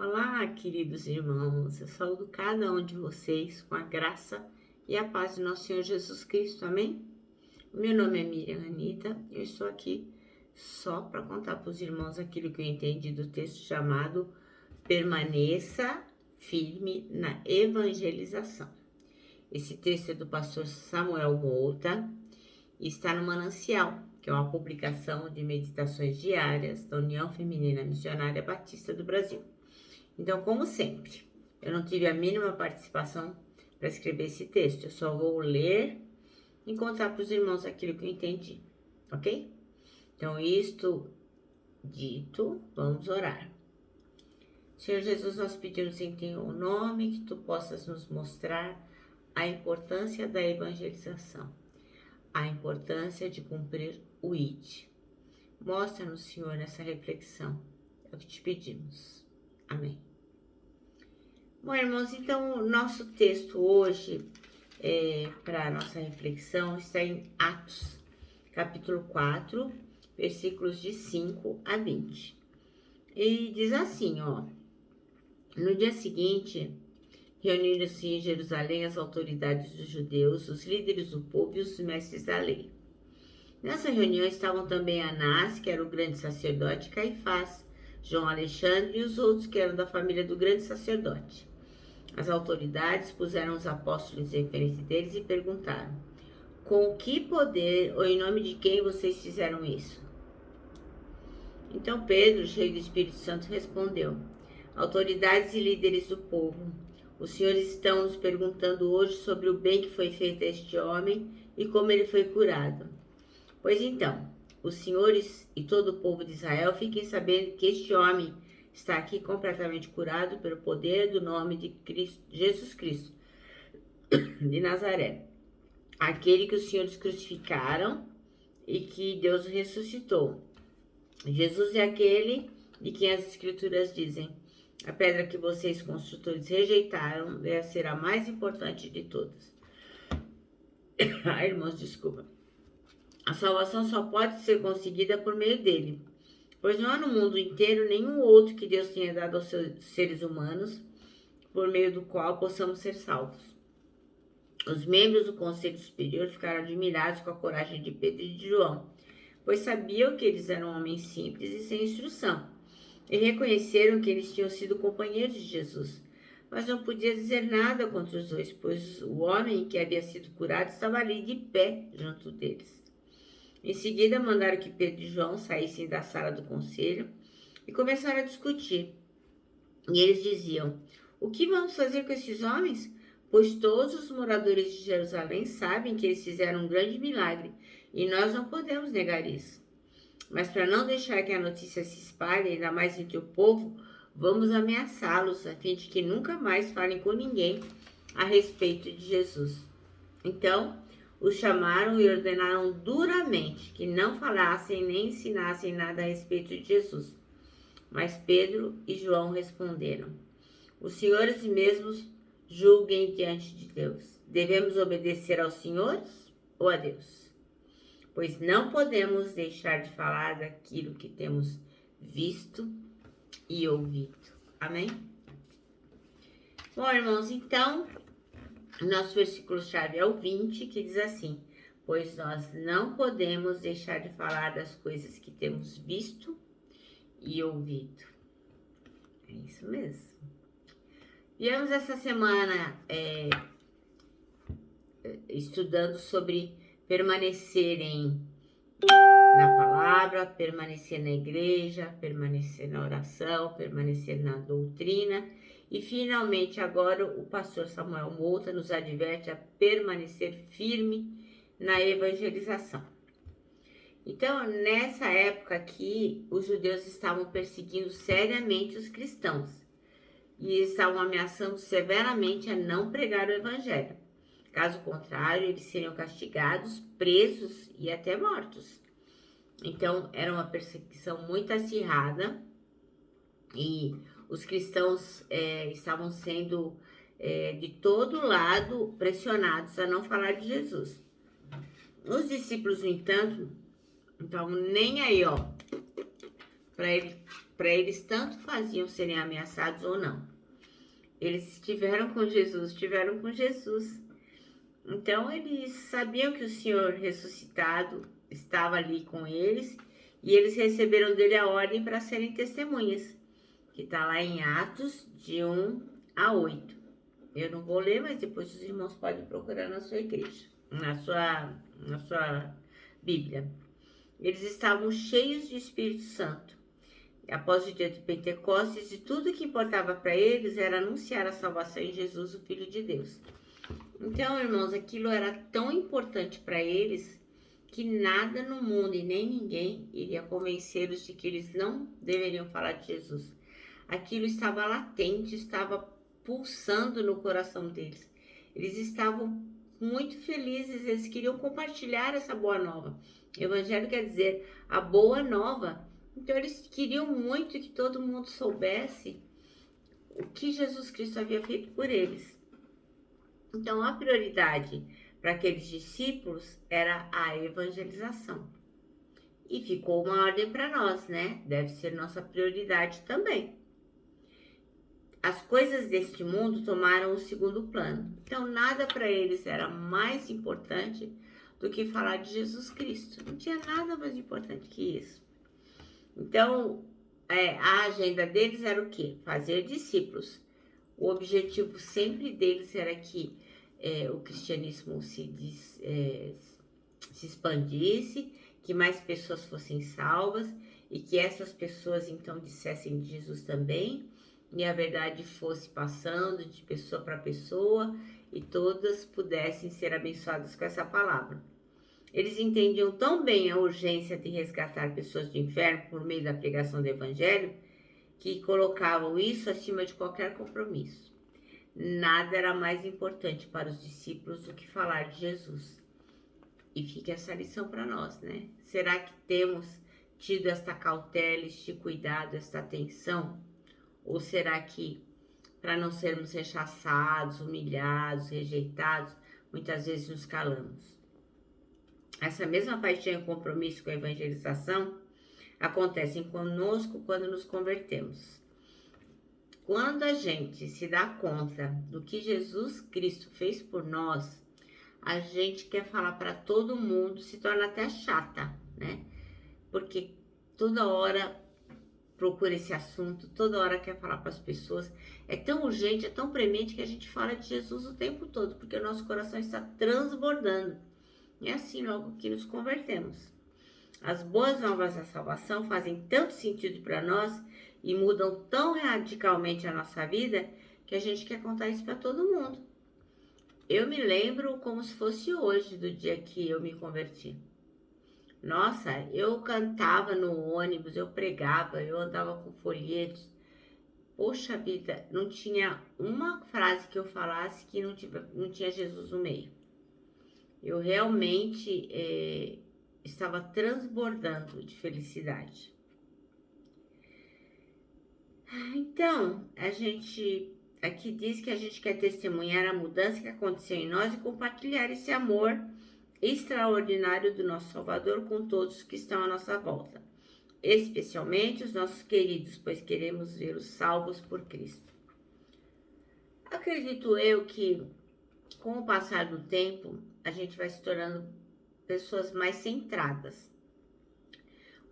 Olá, queridos irmãos, eu saúdo cada um de vocês com a graça e a paz do nosso Senhor Jesus Cristo, amém? Meu nome é Miriam Anita e eu estou aqui só para contar para os irmãos aquilo que eu entendi do texto chamado Permaneça firme na evangelização. Esse texto é do pastor Samuel Mouta e está no Manancial, que é uma publicação de meditações diárias da União Feminina Missionária Batista do Brasil. Então, como sempre, eu não tive a mínima participação para escrever esse texto. Eu só vou ler e contar para os irmãos aquilo que eu entendi, ok? Então, isto dito, vamos orar. Senhor Jesus, nós pedimos em teu nome que tu possas nos mostrar a importância da evangelização, a importância de cumprir o ID. Mostra-nos, Senhor, nessa reflexão. É o que te pedimos. Amém. Bom, irmãos, então o nosso texto hoje, para a nossa reflexão, está em Atos, capítulo 4, versículos de 5 a 20. E diz assim, ó: no dia seguinte, reuniram-se em Jerusalém as autoridades dos judeus, os líderes do povo e os mestres da lei. Nessa reunião estavam também Anás, que era o grande sacerdote, Caifás, João Alexandre e os outros que eram da família do grande sacerdote. As autoridades puseram os apóstolos em frente deles e perguntaram: com que poder ou em nome de quem vocês fizeram isso? Então Pedro, cheio do Espírito Santo, respondeu: autoridades e líderes do povo, os senhores estão nos perguntando hoje sobre o bem que foi feito a este homem e como ele foi curado. Pois então, os senhores e todo o povo de Israel fiquem sabendo que este homem está aqui completamente curado pelo poder do nome de Cristo, Jesus Cristo de Nazaré, aquele que os senhores crucificaram e que Deus ressuscitou. Jesus é aquele de quem as escrituras dizem: a pedra que vocês construtores rejeitaram deve ser a mais importante de todas. Irmãos, desculpa. A salvação só pode ser conseguida por meio dele, pois não há no mundo inteiro nenhum outro que Deus tenha dado aos seres humanos, por meio do qual possamos ser salvos. Os membros do Conselho Superior ficaram admirados com a coragem de Pedro e de João, pois sabiam que eles eram homens simples e sem instrução, e reconheceram que eles tinham sido companheiros de Jesus. Mas não podia dizer nada contra os dois, pois o homem que havia sido curado estava ali de pé junto deles. Em seguida, mandaram que Pedro e João saíssem da sala do conselho e começaram a discutir. E eles diziam: o que vamos fazer com esses homens? Pois todos os moradores de Jerusalém sabem que eles fizeram um grande milagre e nós não podemos negar isso. Mas para não deixar que a notícia se espalhe, ainda mais entre o povo, vamos ameaçá-los a fim de que nunca mais falem com ninguém a respeito de Jesus. Então, os chamaram e ordenaram duramente que não falassem nem ensinassem nada a respeito de Jesus. Mas Pedro e João responderam: os senhores mesmos julguem diante de Deus. Devemos obedecer aos senhores ou a Deus? Pois não podemos deixar de falar daquilo que temos visto e ouvido. Amém? Bom, irmãos, então, nosso versículo-chave é o 20, que diz assim: pois nós não podemos deixar de falar das coisas que temos visto e ouvido. É isso mesmo. Viemos essa semana estudando sobre permanecerem na palavra, permanecer na igreja, permanecer na oração, permanecer na doutrina. E finalmente agora o pastor Samuel Mouta nos adverte a permanecer firme na evangelização. Então, nessa época aqui, os judeus estavam perseguindo seriamente os cristãos e estavam ameaçando severamente a não pregar o evangelho. Caso contrário, eles seriam castigados, presos e até mortos. Então, era uma perseguição muito acirrada e os cristãos estavam sendo de todo lado pressionados a não falar de Jesus. Os discípulos, no entanto, não estavam nem aí, ó, para eles Para eles, tanto faziam serem ameaçados ou não. Eles estiveram com Jesus, estiveram com Jesus. Então, eles sabiam que o Senhor ressuscitado estava ali com eles e eles receberam dele a ordem para serem testemunhas, que está lá em Atos de 1 a 8. Eu não vou ler, mas depois os irmãos podem procurar na sua igreja, na sua Bíblia. Eles estavam cheios de Espírito Santo. Após o dia de Pentecostes, e tudo que importava para eles era anunciar a salvação em Jesus, o Filho de Deus. Então, irmãos, aquilo era tão importante para eles que nada no mundo e nem ninguém iria convencê-los de que eles não deveriam falar de Jesus. Aquilo estava latente, estava pulsando no coração deles. Eles estavam muito felizes, eles queriam compartilhar essa boa nova. Evangelho quer dizer a boa nova. Então, eles queriam muito que todo mundo soubesse o que Jesus Cristo havia feito por eles. Então, a prioridade para aqueles discípulos era a evangelização. E ficou uma ordem para nós, né? Deve ser nossa prioridade também. As coisas deste mundo tomaram o segundo plano. Então, nada para eles era mais importante do que falar de Jesus Cristo. Não tinha nada mais importante que isso. Então, a agenda deles era o quê? Fazer discípulos. O objetivo sempre deles era que o cristianismo se expandisse, que mais pessoas fossem salvas e que essas pessoas então dissessem de Jesus também, e a verdade fosse passando de pessoa para pessoa e todas pudessem ser abençoadas com essa palavra. Eles entendiam tão bem a urgência de resgatar pessoas do inferno por meio da pregação do evangelho que colocavam isso acima de qualquer compromisso. Nada era mais importante para os discípulos do que falar de Jesus. E fica essa lição para nós, né? Será que temos tido esta cautela, este cuidado, esta atenção? Ou será que, para não sermos rechaçados, humilhados, rejeitados, muitas vezes nos calamos? Essa mesma paixão e compromisso com a evangelização acontecem conosco quando nos convertemos. Quando a gente se dá conta do que Jesus Cristo fez por nós, a gente quer falar para todo mundo, se torna até chata, né? Porque toda hora procura esse assunto, toda hora quer falar para as pessoas. É tão urgente, é tão premente que a gente fala de Jesus o tempo todo, porque o nosso coração está transbordando. E é assim logo que nos convertemos. As boas novas da salvação fazem tanto sentido para nós e mudam tão radicalmente a nossa vida que a gente quer contar isso para todo mundo. Eu me lembro como se fosse hoje do dia que eu me converti. Nossa, eu cantava no ônibus, eu pregava, eu andava com folhetos. Poxa vida, não tinha uma frase que eu falasse que não tinha Jesus no meio. Eu realmente estava transbordando de felicidade. Então, a gente aqui diz que a gente quer testemunhar a mudança que aconteceu em nós e compartilhar esse amor extraordinário do nosso Salvador com todos que estão à nossa volta, especialmente os nossos queridos, pois queremos vê-los salvos por Cristo. Acredito eu que, com o passar do tempo, a gente vai se tornando pessoas mais centradas.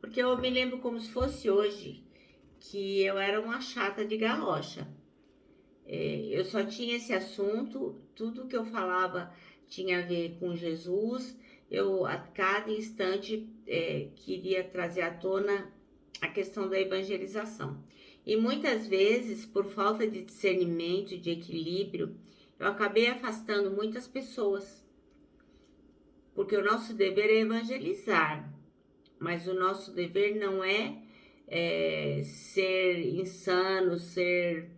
Porque eu me lembro como se fosse hoje, que eu era uma chata de galocha. Eu só tinha esse assunto, tudo que eu falava tinha a ver com Jesus. Eu, a cada instante, queria trazer à tona a questão da evangelização. E muitas vezes, por falta de discernimento, de equilíbrio, eu acabei afastando muitas pessoas. Porque o nosso dever é evangelizar, mas o nosso dever não é ser insano, ser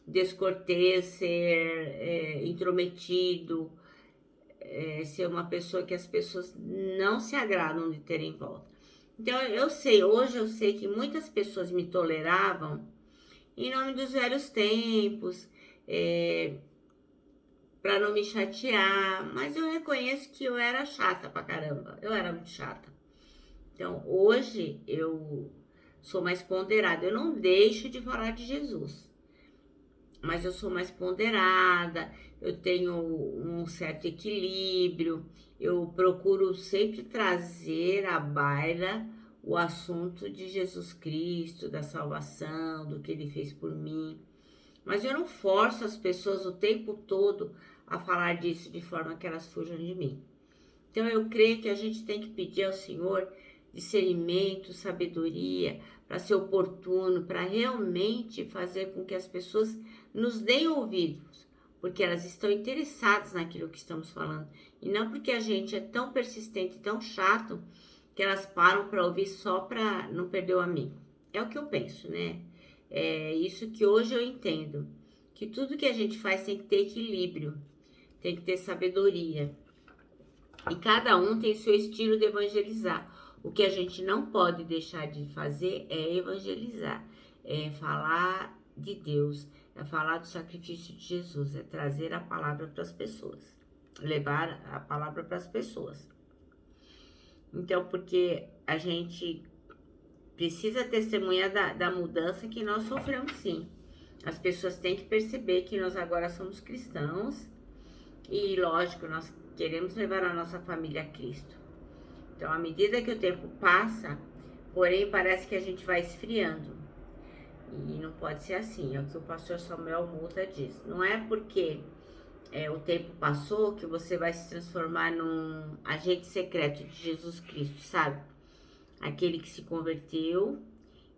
descortês, ser intrometido, ser uma pessoa que as pessoas não se agradam de ter em volta. Então, hoje eu sei que muitas pessoas me toleravam em nome dos velhos tempos, para não me chatear, mas eu reconheço que eu era chata pra caramba, eu era muito chata. Então, hoje eu sou mais ponderada. Eu não deixo de falar de Jesus, mas eu sou mais ponderada, eu tenho um certo equilíbrio, eu procuro sempre trazer à baila o assunto de Jesus Cristo, da salvação, do que ele fez por mim. Mas eu não forço as pessoas o tempo todo a falar disso de forma que elas fujam de mim. Então eu creio que a gente tem que pedir ao Senhor discernimento, sabedoria, para ser oportuno, para realmente fazer com que as pessoas nos deem ouvidos, porque elas estão interessadas naquilo que estamos falando, e não porque a gente é tão persistente, tão chato, que elas param para ouvir só para não perder o amigo. É o que eu penso, né? É isso que hoje eu entendo, que tudo que a gente faz tem que ter equilíbrio, tem que ter sabedoria. E cada um tem seu estilo de evangelizar. O que a gente não pode deixar de fazer é evangelizar, é falar de Deus, é falar do sacrifício de Jesus, é trazer a palavra para as pessoas, levar a palavra para as pessoas. Então, porque a gente precisa testemunhar da mudança que nós sofremos, sim. As pessoas têm que perceber que nós agora somos cristãos e, lógico, nós queremos levar a nossa família a Cristo. Então, à medida que o tempo passa, porém, parece que a gente vai esfriando. E não pode ser assim, é o que o pastor Samuel Multa diz. Não é porque o tempo passou que você vai se transformar num agente secreto de Jesus Cristo, sabe? Aquele que se converteu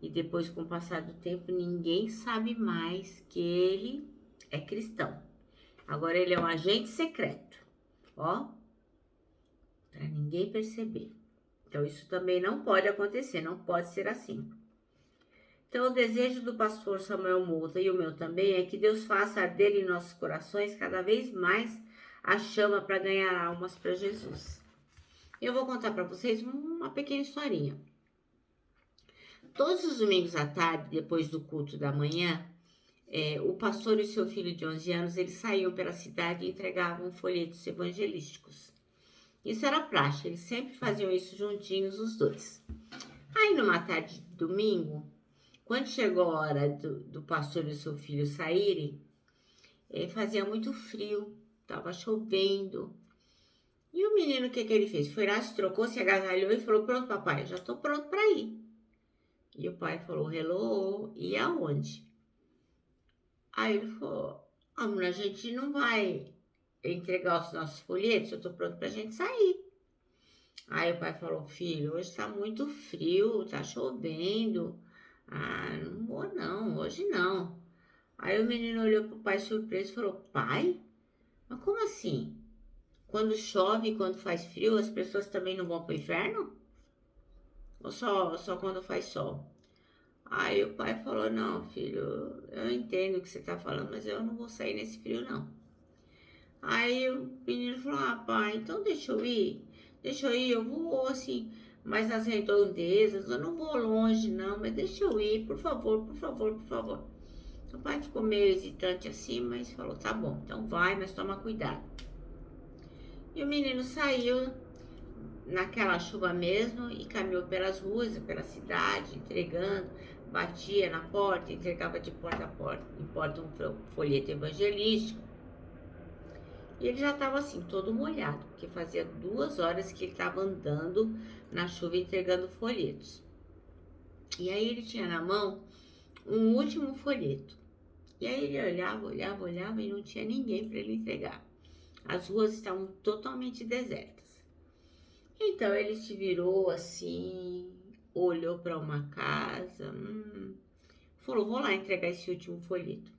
e depois, com o passar do tempo, ninguém sabe mais que ele é cristão. Agora ele é um agente secreto, ó, para ninguém perceber. Então isso também não pode acontecer, não pode ser assim. Então o desejo do pastor Samuel Multa e o meu também é que Deus faça arder em nossos corações cada vez mais a chama para ganhar almas para Jesus. Eu vou contar para vocês uma pequena historinha. Todos os domingos à tarde, depois do culto da manhã, o pastor e seu filho de 11 anos, eles saíam pela cidade e entregavam folhetos evangelísticos. Isso era prática, eles sempre faziam isso juntinhos, os dois. Aí, numa tarde de domingo, quando chegou a hora do pastor e seu filho saírem, fazia muito frio, estava chovendo. E o menino, o que ele fez? Foi lá, se trocou, se agasalhou e falou: pronto, papai, já estou pronto para ir. E o pai falou: hello, e aonde? Aí ele falou: a gente não vai entregar os nossos folhetos, eu estou pronto para a gente sair. Aí o pai falou: filho, hoje está muito frio, está chovendo. Ah, não vou não, hoje não. Aí o menino olhou pro pai surpreso e falou: pai? Mas como assim? Quando chove e quando faz frio, as pessoas também não vão pro inferno? Ou só quando faz sol? Aí o pai falou: não, filho, eu entendo o que você tá falando, mas eu não vou sair nesse frio, não. Aí o menino falou: ah, pai, então deixa eu ir. Deixa eu ir, eu vou assim, mais nas redondezas, eu não vou longe, não, mas deixa eu ir, por favor, por favor, por favor. O pai ficou meio hesitante assim, mas falou: tá bom, então vai, mas toma cuidado. E o menino saiu naquela chuva mesmo e caminhou pelas ruas, pela cidade, entregando, batia na porta, entregava de porta a porta, em porta um folheto evangelístico. E ele já estava assim, todo molhado, porque fazia 2 horas que ele estava andando na chuva entregando folhetos. E aí ele tinha na mão um último folheto. E aí ele olhava e não tinha ninguém para ele entregar. As ruas estavam totalmente desertas. Então ele se virou assim, olhou para uma casa, falou: vou lá entregar esse último folheto.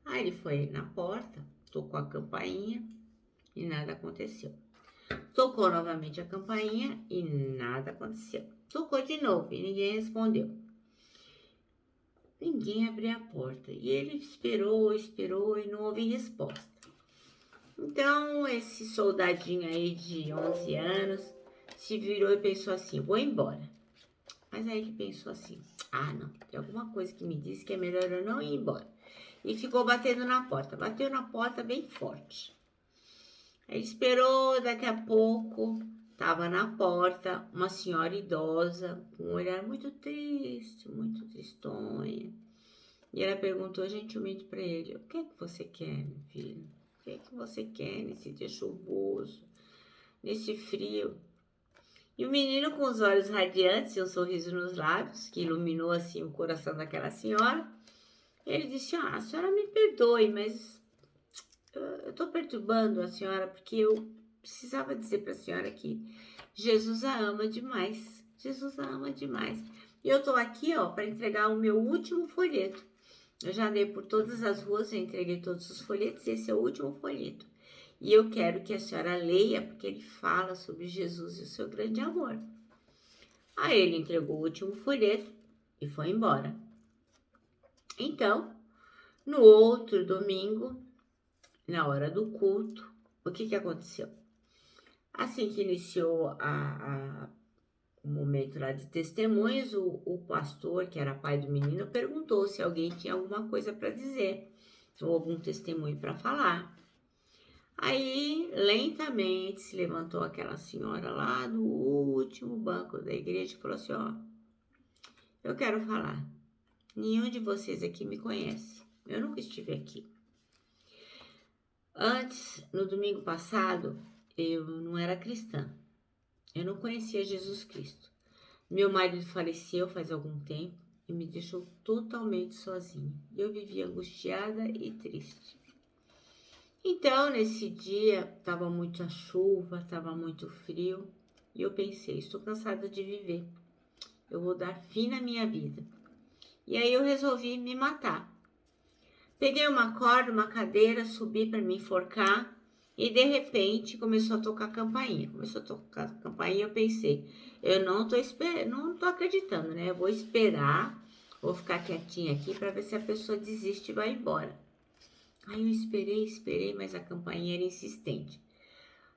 Aí ele foi na porta, tocou a campainha e nada aconteceu. Tocou novamente a campainha e nada aconteceu. Tocou de novo e ninguém respondeu. Ninguém abriu a porta e ele esperou e não houve resposta. Então esse soldadinho aí de 11 anos se virou e pensou assim: vou embora. Mas aí ele pensou assim: ah, não, tem alguma coisa que me diz que é melhor eu não ir embora. E ficou batendo na porta, bateu na porta bem forte. Aí esperou, daqui a pouco estava na porta uma senhora idosa, com um olhar muito triste, muito tristonha. E ela perguntou gentilmente para ele: o que é que você quer, meu filho? O que é que você quer nesse dia chuvoso, nesse frio? E o menino, com os olhos radiantes e um sorriso nos lábios, que iluminou assim o coração daquela senhora, ele disse: a senhora me perdoe, mas eu estou perturbando a senhora porque eu precisava dizer para a senhora que Jesus a ama demais. Jesus a ama demais. E eu estou aqui, ó, para entregar o meu último folheto. Eu já andei por todas as ruas, já entreguei todos os folhetos, esse é o último folheto. E eu quero que a senhora leia, porque ele fala sobre Jesus e o seu grande amor. Aí ele entregou o último folheto e foi embora. Então, no outro domingo, na hora do culto, o que aconteceu? Assim que iniciou o momento lá de testemunhos, o pastor, que era pai do menino, perguntou se alguém tinha alguma coisa para dizer ou algum testemunho para falar. Aí, lentamente, se levantou aquela senhora lá do último banco da igreja e falou assim: ó, eu quero falar. Nenhum de vocês aqui me conhece. Eu nunca estive aqui. Antes, no domingo passado, eu não era cristã. Eu não conhecia Jesus Cristo. Meu marido faleceu faz algum tempo e me deixou totalmente sozinha. Eu vivia angustiada e triste. Então, nesse dia, estava muita chuva, estava muito frio, e eu pensei: estou cansada de viver, eu vou dar fim na minha vida. E aí eu resolvi me matar. Peguei uma corda, uma cadeira, subi para me enforcar, e de repente começou a tocar a campainha. Começou a tocar a campainha, eu pensei: eu não tô acreditando, né? Eu vou esperar, vou ficar quietinha aqui para ver se a pessoa desiste e vai embora. Aí eu esperei, mas a campainha era insistente.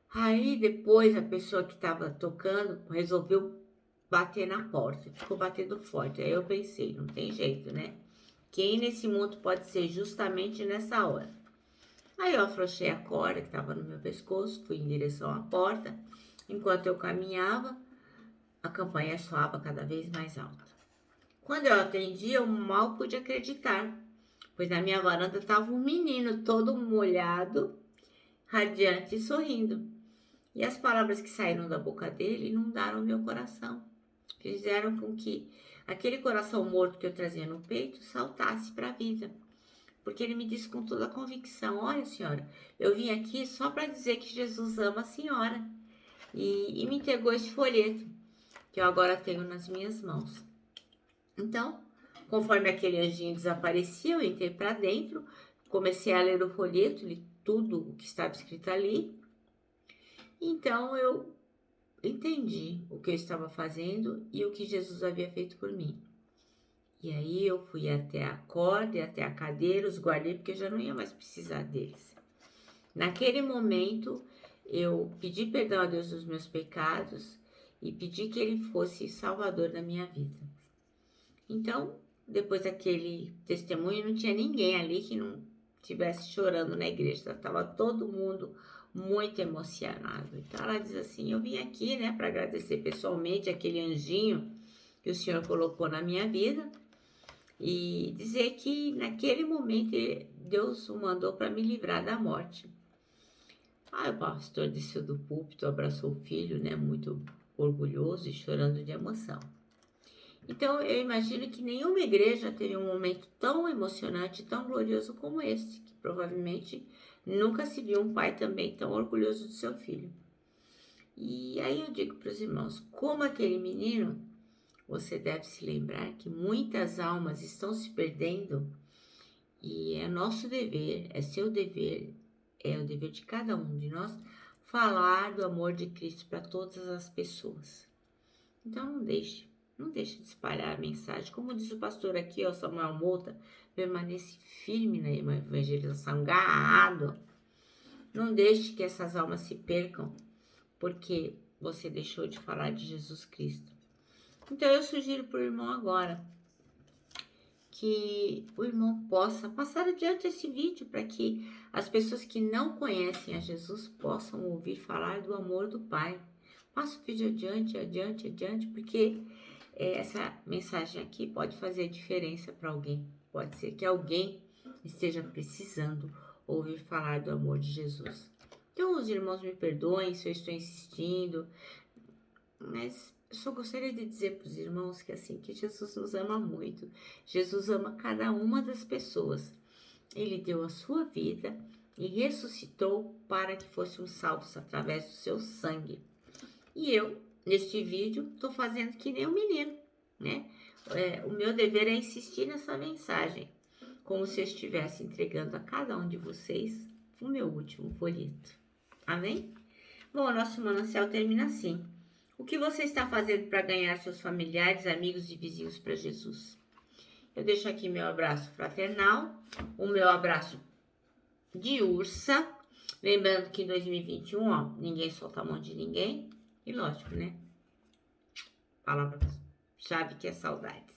Aí depois a pessoa que estava tocando resolveu bater na porta, ficou batendo forte. Aí eu pensei: não tem jeito, né? Quem nesse mundo pode ser justamente nessa hora? Aí eu afrouxei a corda que estava no meu pescoço, fui em direção à porta. Enquanto eu caminhava, a campainha soava cada vez mais alta. Quando eu atendi, eu mal pude acreditar, pois na minha varanda estava um menino todo molhado, radiante e sorrindo. E as palavras que saíram da boca dele inundaram meu coração. Fizeram com que aquele coração morto que eu trazia no peito saltasse para a vida. Porque ele me disse com toda a convicção: olha, senhora, eu vim aqui só para dizer que Jesus ama a senhora. E me entregou esse folheto que eu agora tenho nas minhas mãos. Então, conforme aquele anjinho desaparecia, eu entrei para dentro, comecei a ler o folheto, li tudo o que estava escrito ali. Então, eu entendi o que eu estava fazendo e o que Jesus havia feito por mim. E aí eu fui até a corda e até a cadeira, os guardei porque eu já não ia mais precisar deles. Naquele momento, eu pedi perdão a Deus dos meus pecados e pedi que Ele fosse salvador da minha vida. Então, depois daquele testemunho, não tinha ninguém ali que não estivesse chorando na igreja. Estava todo mundo muito emocionado. Então, ela diz assim: eu vim aqui, né, para agradecer pessoalmente aquele anjinho que o Senhor colocou na minha vida e dizer que naquele momento Deus o mandou para me livrar da morte. Aí o pastor desceu do púlpito, abraçou o filho, né, muito orgulhoso e chorando de emoção. Então, eu imagino que nenhuma igreja teria um momento tão emocionante, tão glorioso como esse, que provavelmente nunca se viu um pai também tão orgulhoso do seu filho. E aí eu digo para os irmãos: como aquele menino, você deve se lembrar que muitas almas estão se perdendo e é nosso dever, é seu dever, é o dever de cada um de nós falar do amor de Cristo para todas as pessoas. Então não deixe de espalhar a mensagem. Como diz o pastor aqui, ó, Samuel Mota, permanece firme na evangelização, agarrado. Não deixe que essas almas se percam, porque você deixou de falar de Jesus Cristo. Então eu sugiro para o irmão agora que o irmão possa passar adiante esse vídeo para que as pessoas que não conhecem a Jesus possam ouvir falar do amor do Pai, Passa o vídeo adiante, porque essa mensagem aqui pode fazer diferença para alguém. Pode ser que alguém esteja precisando ouvir falar do amor de Jesus. Então, os irmãos me perdoem se eu estou insistindo, mas eu só gostaria de dizer para os irmãos que assim, que Jesus nos ama muito. Jesus ama cada uma das pessoas. Ele deu a sua vida e ressuscitou para que fôssemos salvos através do seu sangue. E eu, neste vídeo, estou fazendo que nem um menino, né? O meu dever é insistir nessa mensagem, como se eu estivesse entregando a cada um de vocês o meu último folheto. Amém? Bom, o nosso manancial termina assim. O que você está fazendo para ganhar seus familiares, amigos e vizinhos para Jesus? Eu deixo aqui meu abraço fraternal, o meu abraço de ursa. Lembrando que em 2021, ó, ninguém solta a mão de ninguém. E lógico, né? Palavra-chave que é saudades.